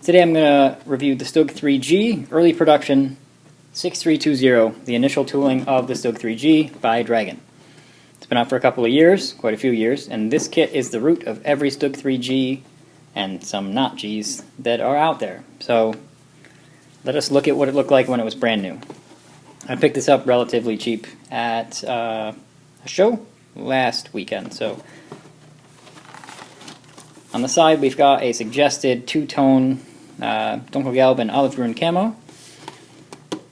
Today I'm going to review the StuG III-G early production 6320, the initial tooling of the StuG III-G by Dragon. It's been out for a couple of years, quite a few years, and this kit is the root of every StuG III-G and some not Gs that are out there. So let us look at what it looked like when it was brand new. I picked this up relatively cheap at a show last weekend. So on the side we've got a suggested two-tone Dunkelgelb and Olive Grün camo.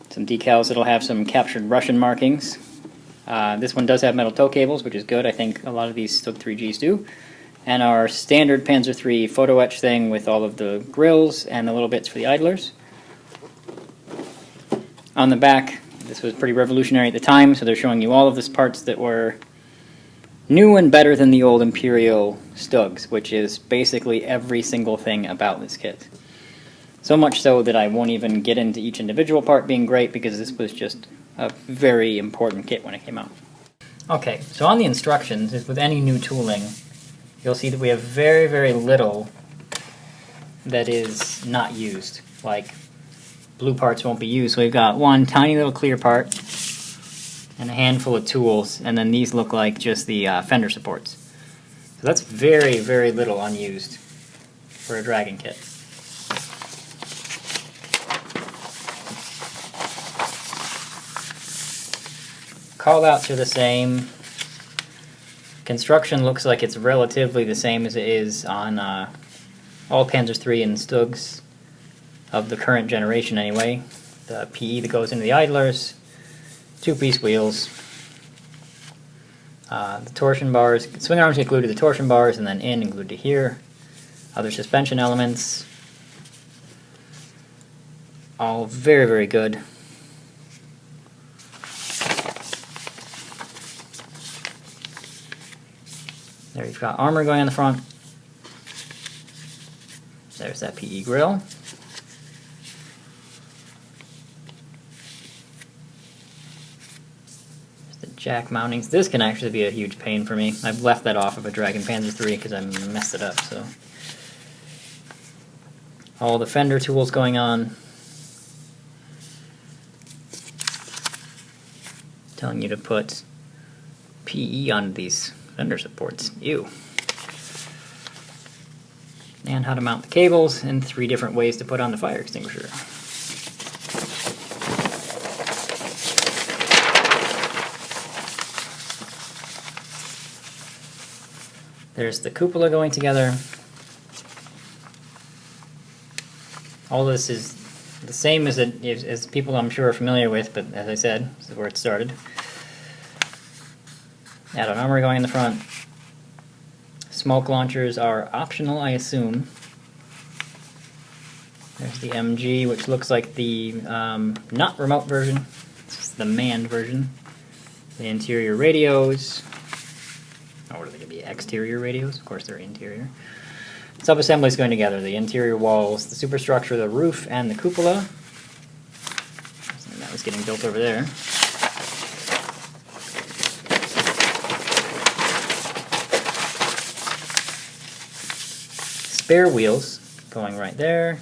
Some decals that'll have some captured Russian markings. This one does have metal tow cables, which is good. I think a lot of these StuG III-Gs do. And our standard Panzer III photo etch thing with all of the grills and the little bits for the idlers. On the back, this was pretty revolutionary at the time, so they're showing you all of the parts that were new and better than the old Imperial StuGs, which is basically every single thing about this kit. So much so that I won't even get into each individual part being great, because this was just a very important kit when it came out. Okay, so on the instructions, as with any new tooling, you'll see that we have very, very little that is not used. Like, blue parts won't be used, so we've got one tiny little clear part and a handful of tools, and then these look like just the fender supports. So that's very, very little unused for a Dragon kit. Callouts are the same. Construction looks like it's relatively the same as it is on all Panzer III and StuGs of the current generation anyway. The PE that goes into the idlers, two-piece wheels, the torsion bars, swing arms get glued to the torsion bars and then in and glued to here. Other suspension elements, all very, very good. There you've got armor going on the front. There's that PE grill. There's the jack mountings. This can actually be a huge pain for me. I've left that off of a Dragon Panzer III because I messed it up. So all the fender tools going on. Telling you to put PE on these fender supports. Ew. And how to mount the cables, and 3 different ways to put on the fire extinguisher. There's the cupola going together. All this is the same as people I'm sure are familiar with, but as I said, this is where it started. Add an armor going in the front. Smoke launchers are optional, I assume. There's the MG, which looks like the not remote version. This is the manned version. The interior radios. Oh, what are they going to be? Exterior radios? Of course they're interior. Sub-assemblies going together. The interior walls, the superstructure, the roof, and the cupola. And that was getting built over there. Spare wheels going right there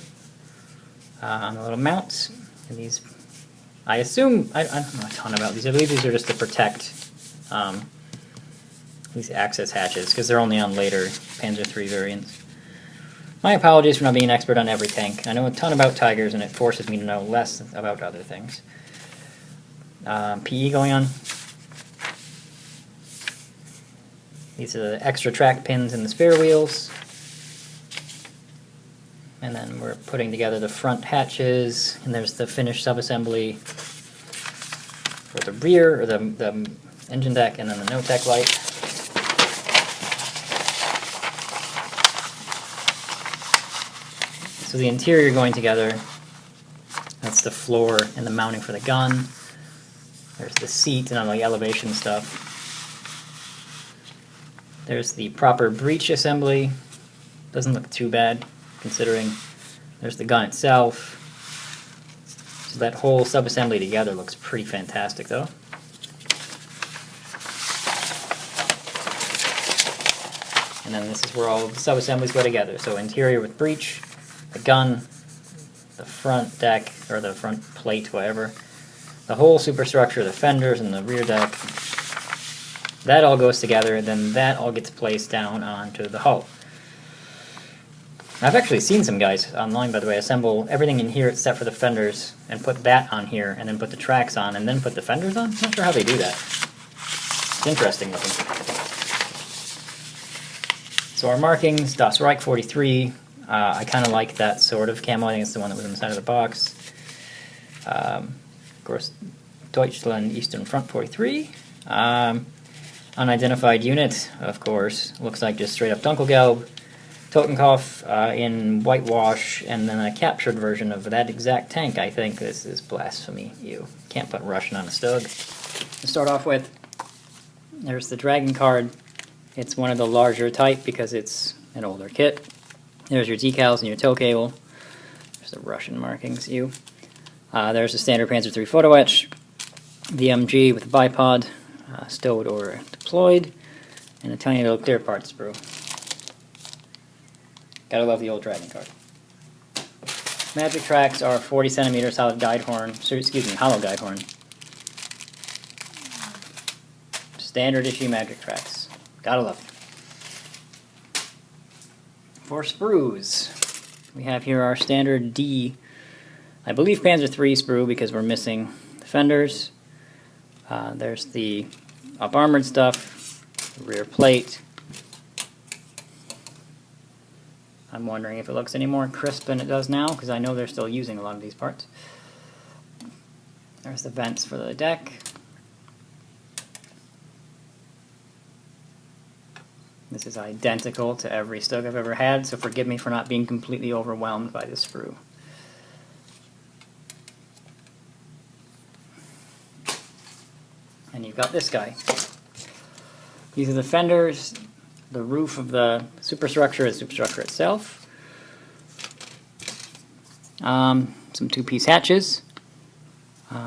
on the little mounts, and these, I assume, I don't know a ton about these. I believe these are just to protect these access hatches, because they're only on later Panzer III variants. My apologies for not being an expert on every tank. I know a ton about Tigers, and it forces me to know less about other things. PE going on. These are the extra track pins in the spare wheels. And then we're putting together the front hatches, and there's the finished subassembly for the rear, or the engine deck, and then the no-tech light. So the interior going together, that's the floor and the mounting for the gun. There's the seat and all the elevation stuff. There's the proper breech assembly. Doesn't look too bad, considering. There's the gun itself. So that whole subassembly together looks pretty fantastic, though. And then this is where all of the sub-assemblies go together. So interior with breech, the gun, the front deck, or the front plate, whatever. The whole superstructure, the fenders and the rear deck, that all goes together, and then that all gets placed down onto the hull. I've actually seen some guys online, by the way, assemble everything in here except for the fenders and put that on here, and then put the tracks on, and then put the fenders on. I'm not sure how they do that. It's interesting looking. So our markings, Das Reich 43. I kind of like that sort of camo. I think it's the one that was inside of the box. Of course, Deutschland Eastern Front 43. Unidentified unit, of course. Looks like just straight up Dunkelgelb. Totenkopf in whitewash, and then a captured version of that exact tank. I think this is blasphemy. You can't put Russian on a Stug. To start off with, there's the Dragon card. It's one of the larger type because it's an older kit. There's your decals and your tow cable. There's the Russian markings. There's the standard Panzer III photo etch, VMG with a bipod, stowed or deployed, and a tiny little clear parts sprue. Gotta love the old Dragon card. Magic tracks are 40 centimeter solid guide horn, hollow guide horn. Standard issue magic tracks. Gotta love them. For sprues, we have here our standard D, I believe Panzer III sprue because we're missing the fenders. There's the up armored stuff, the rear plate. I'm wondering if it looks any more crisp than it does now, because I know they're still using a lot of these parts. There's the vents for the deck. This is identical to every Stug I've ever had, so forgive me for not being completely overwhelmed by this sprue. And you've got this guy. These are the fenders. The roof of the superstructure is the superstructure itself. Some two-piece hatches.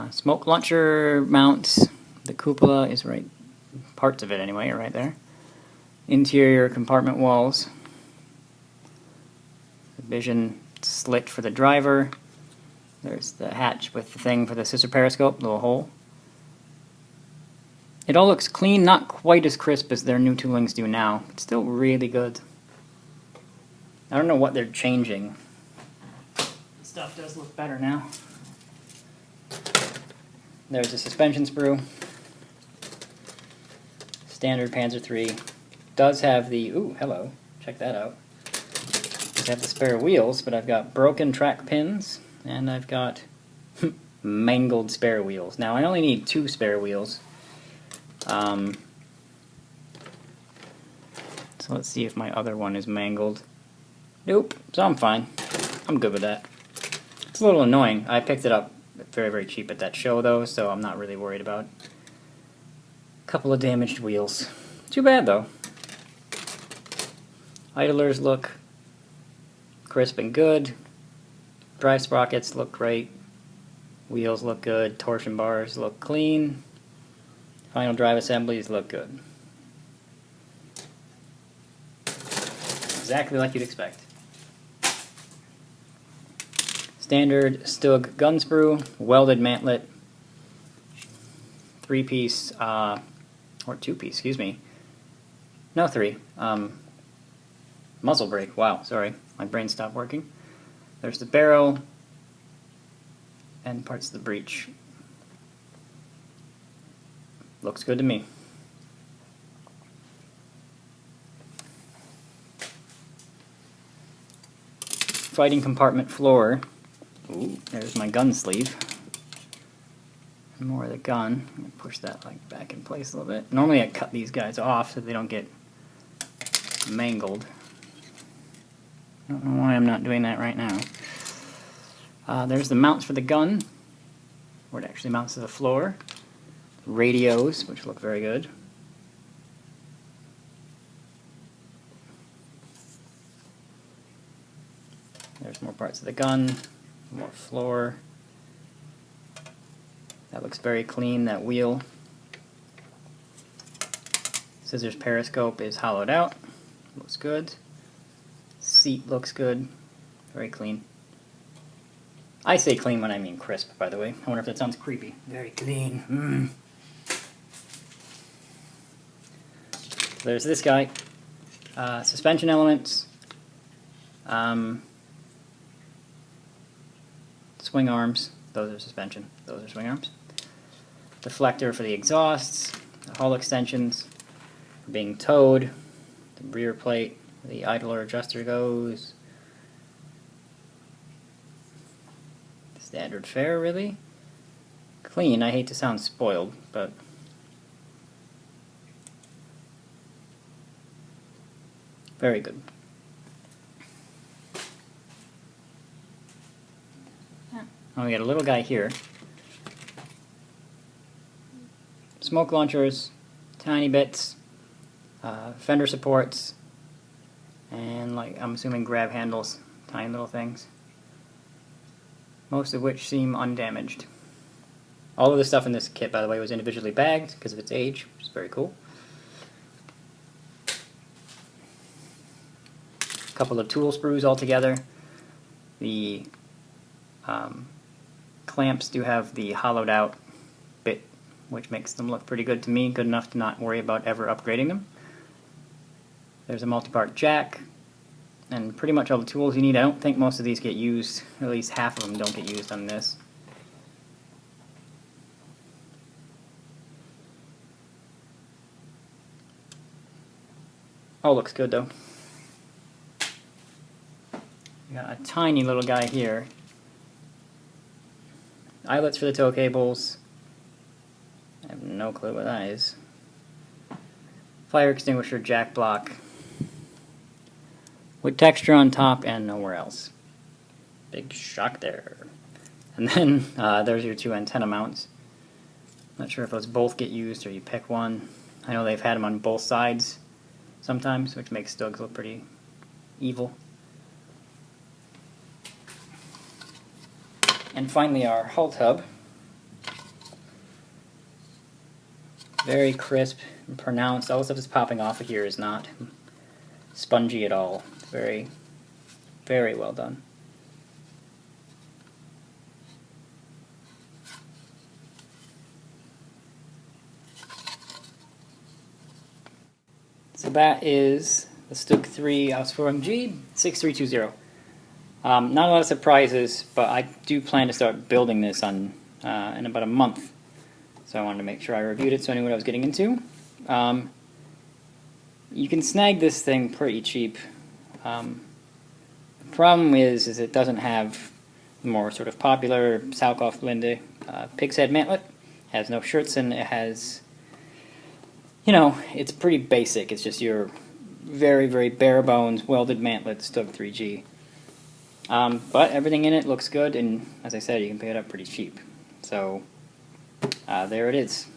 Smoke launcher mounts. The cupola is right, parts of it anyway, are right there. Interior compartment walls. The vision slit for the driver. There's the hatch with the thing for the scissor periscope, little hole. It all looks clean, not quite as crisp as their new toolings do now. It's still really good. I don't know what they're changing. Stuff does look better now. There's a suspension sprue. Standard Panzer III. Does have the, ooh, hello, check that out. Does have the spare wheels, but I've got broken track pins, and I've got mangled spare wheels. Now I only need 2 spare wheels. So let's see if my other one is mangled. Nope, so I'm fine. I'm good with that. It's a little annoying. I picked it up very, very cheap at that show though, so I'm not really worried about it. Couple of damaged wheels. Too bad though. Idlers look crisp and good. Drive sprockets look great. Wheels look good. Torsion bars look clean. Final drive assemblies look good. Exactly like you'd expect. Standard StuG gun sprue, welded mantlet, 3-piece, or 2-piece, excuse me. No, 3. Muzzle brake, wow, sorry, my brain stopped working. There's the barrel and parts of the breech. Looks good to me. Fighting compartment floor. Ooh, there's my gun sleeve. And more of the gun. I'm going to push that like back in place a little bit. Normally I cut these guys off so they don't get mangled. I don't know why I'm not doing that right now. There's the mounts for the gun, where it actually mounts to the floor. Radios, which look very good. There's more parts of the gun, more floor. That looks very clean, that wheel. Scissors periscope is hollowed out. Looks good. Seat looks good. Very clean. I say clean when I mean crisp, by the way. I wonder if that sounds creepy. Very clean. There's this guy. Suspension elements. Swing arms. Those are suspension. Those are swing arms. Deflector for the exhausts. The hull extensions for being towed. The rear plate. The idler adjuster goes. Standard fare, really? Clean. I hate to sound spoiled, but very good. Oh, we got a little guy here. Smoke launchers, tiny bits, fender supports, and like I'm assuming grab handles, tiny little things. Most of which seem undamaged. All of the stuff in this kit, by the way, was individually bagged because of its age, which is very cool. A couple of tool sprues altogether. The clamps do have the hollowed out bit, which makes them look pretty good to me, good enough to not worry about ever upgrading them. There's a multi-part jack, and pretty much all the tools you need. I don't think most of these get used, at least half of them don't get used on this. Oh, looks good though. We got a tiny little guy here. Eyelets for the tow cables. I have no clue what that is. Fire extinguisher, jack block. With texture on top and nowhere else. Big shock there. And then there's your two antenna mounts. Not sure if those both get used or you pick one. I know they've had them on both sides sometimes, which makes StuGs look pretty evil. And finally our hull tub. Very crisp and pronounced. All the stuff that's popping off of here is not spongy at all. Very, very well done. So that is the StuG III Ausf 6320. Not a lot of surprises, but I do plan to start building this on in about a month. So I wanted to make sure I reviewed it so I knew what I was getting into. You can snag this thing pretty cheap. The problem is it doesn't have the more sort of popular Salkoff Blinde pig's head mantlet. It has no shirts, and it has, you know, it's pretty basic. It's just your very, very bare bones welded mantlet StuG 3G. But everything in it looks good, and as I said, you can pick it up pretty cheap. So there it is.